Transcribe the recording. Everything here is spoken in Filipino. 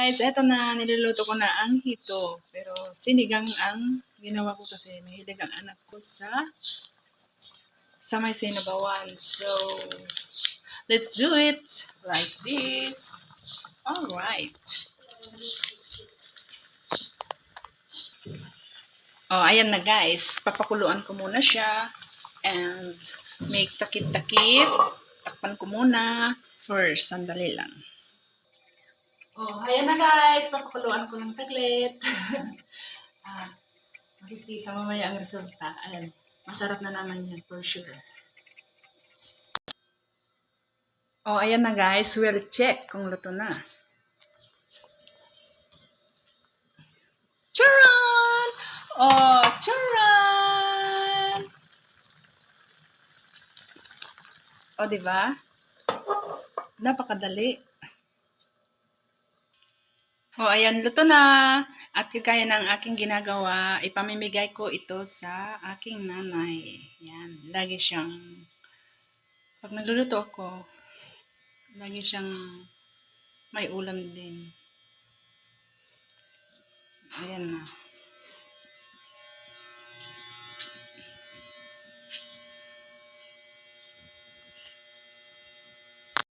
guys, eto na, niluluto ko na ang hito. Pero sinigang ang ginawa ko kasi mahilig ang anak ko sa may sinabawan. So, let's do it like this. Alright. Oh, ayan na guys. Papakuluan ko muna siya. And make takip-takip. Takpan ko muna. First, sandali lang. Oh, ayan na guys. Papakuluan ko ng saglit. Makikita mamaya ang resulta. Ayan. Masarap na naman yan for sure. Oh, ayan na guys. We'll check kung luto na. Charan! Oh, charan! Oh, diba? Napakadali. Oh, ayan, luto na. At kagaya ng aking ginagawa, ipamimigay ko ito sa aking nanay. Yan, lagi siyang, pag nagluluto ako, lagi siyang may ulam din. Ayan na.